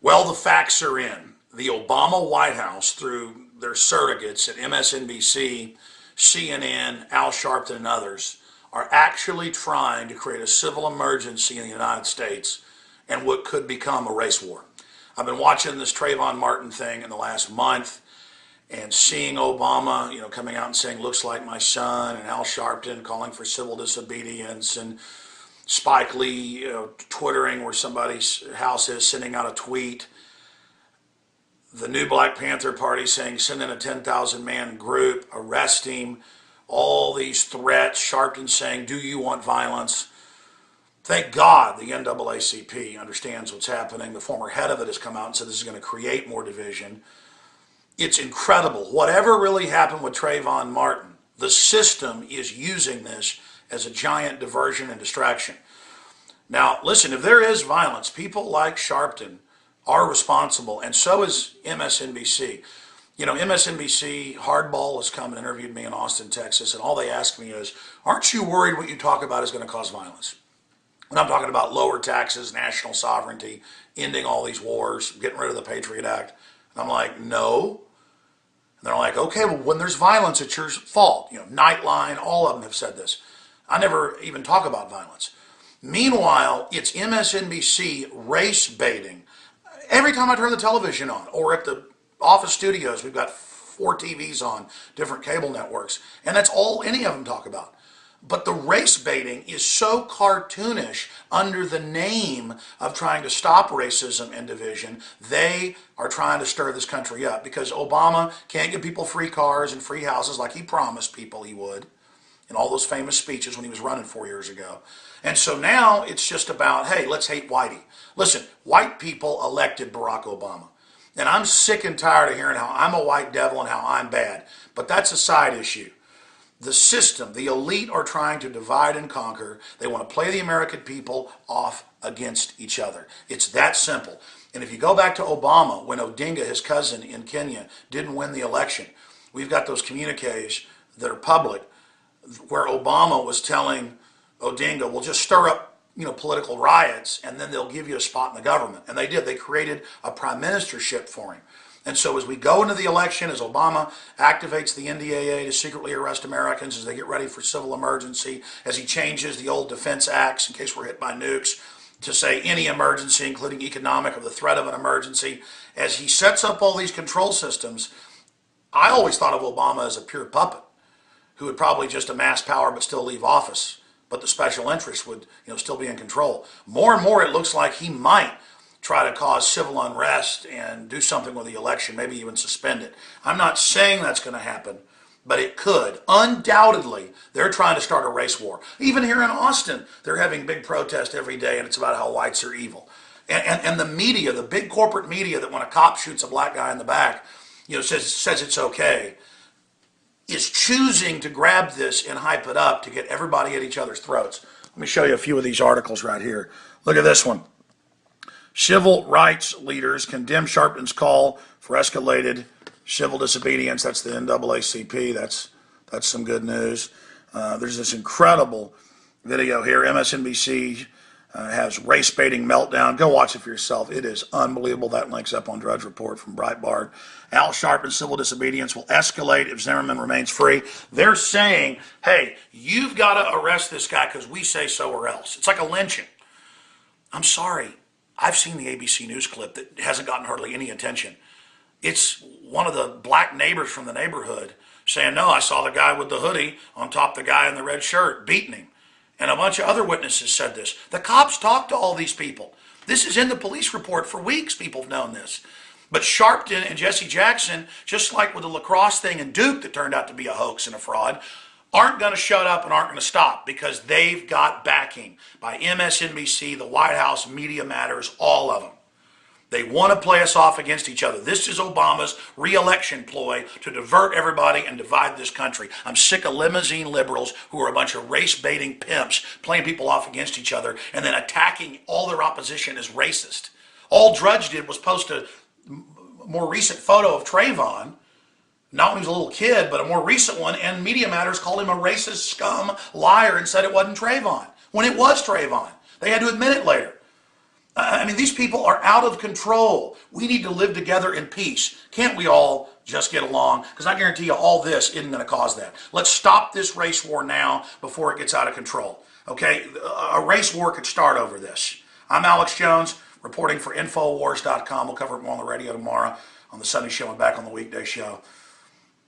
Well, the facts are in. The Obama White House, through their surrogates at MSNBC, CNN, Al Sharpton, and others, are actually trying to create a civil emergency in the United States and what could become a race war. I've been watching this Trayvon Martin thing in the last month and seeing Obama, coming out and saying, looks like my son, and Al Sharpton calling for civil disobedience, and Spike Lee, twittering where somebody's house is, sending out a tweet. The new Black Panther Party saying send in a 10,000 man group, arrest him. All these threats. Sharpton saying, do you want violence? Thank God the NAACP understands what's happening. The former head of it has come out and said this is going to create more division. It's incredible. Whatever really happened with Trayvon Martin, the system is using this as a giant diversion and distraction. Now, listen, if there is violence, people like Sharpton are responsible, and so is MSNBC. MSNBC, Hardball has come and interviewed me in Austin, Texas, and all they ask me is, aren't you worried what you talk about is going to cause violence? And I'm talking about lower taxes, national sovereignty, ending all these wars, getting rid of the Patriot Act. And I'm like, no. And they're like, okay, well, when there's violence, it's your fault. Nightline, all of them have said this. I never even talk about violence. Meanwhile, it's MSNBC race baiting. Every time I turn the television on, or at the office studios, we've got 4 TVs on, different cable networks, and that's all any of them talk about. But the race baiting is so cartoonish under the name of trying to stop racism and division. They are trying to stir this country up because Obama can't give people free cars and free houses like he promised people he would in all those famous speeches when he was running 4 years ago. And so now it's just about, hey, let's hate whitey. Listen, white people elected Barack Obama. And I'm sick and tired of hearing how I'm a white devil and how I'm bad. But that's a side issue. The system, the elite are trying to divide and conquer. They want to play the American people off against each other. It's that simple. And if you go back to Obama, when Odinga, his cousin in Kenya, didn't win the election, we've got those communiques that are public where Obama was telling Odinga, well, just stir up political riots and then they'll give you a spot in the government. And they did. They created a prime ministership for him. And so as we go into the election, as Obama activates the NDAA to secretly arrest Americans as they get ready for civil emergency, as he changes the old defense acts in case we're hit by nukes to say any emergency, including economic or the threat of an emergency, as he sets up all these control systems, I always thought of Obama as a pure puppet who would probably just amass power but still leave office. But the special interests would still be in control. More and more it looks like he might try to cause civil unrest and do something with the election, maybe even suspend it. I'm not saying that's going to happen, but it could. Undoubtedly, they're trying to start a race war. Even here in Austin, they're having big protests every day, and it's about how whites are evil. And the media, the big corporate media that when a cop shoots a black guy in the back, says it's okay, is choosing to grab this and hype it up to get everybody at each other's throats. Let me show you a few of these articles right here. Look at this one. Civil rights leaders condemn Sharpton's call for escalated civil disobedience. That's the NAACP. That's some good news. There's this incredible video here. MSNBC has race baiting meltdown. Go watch it for yourself. It is unbelievable. That link's up on Drudge Report from Breitbart. Al Sharpton's civil disobedience will escalate if Zimmerman remains free. They're saying, hey, you've got to arrest this guy because we say so or else. It's like a lynching. I'm sorry. I've seen the ABC News clip that hasn't gotten hardly any attention. It's one of the black neighbors from the neighborhood saying, no, I saw the guy with the hoodie on top of the guy in the red shirt beating him. And a bunch of other witnesses said this. The cops talked to all these people. This is in the police report for weeks. People have known this. But Sharpton and Jesse Jackson, just like with the lacrosse thing in Duke that turned out to be a hoax and a fraud, aren't going to shut up and aren't going to stop because they've got backing by MSNBC, the White House, Media Matters, all of them. They want to play us off against each other. This is Obama's re-election ploy to divert everybody and divide this country. I'm sick of limousine liberals who are a bunch of race-baiting pimps playing people off against each other and then attacking all their opposition as racist. All Drudge did was post a more recent photo of Trayvon, not when he was a little kid, but a more recent one, and Media Matters called him a racist scum liar and said it wasn't Trayvon, when it was Trayvon. They had to admit it later. I mean, these people are out of control. We need to live together in peace. Can't we all just get along? Because I guarantee you all this isn't going to cause that. Let's stop this race war now before it gets out of control. Okay? A race war could start over this. I'm Alex Jones, reporting for Infowars.com. We'll cover it more on the radio tomorrow on the Sunday show and back on the weekday show.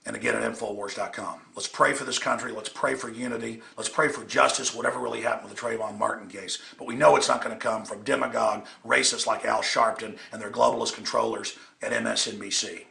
And again at Infowars.com. Let's pray for this country. Let's pray for unity. Let's pray for justice, whatever really happened with the Trayvon Martin case. But we know it's not going to come from demagogue racists like Al Sharpton and their globalist controllers at MSNBC.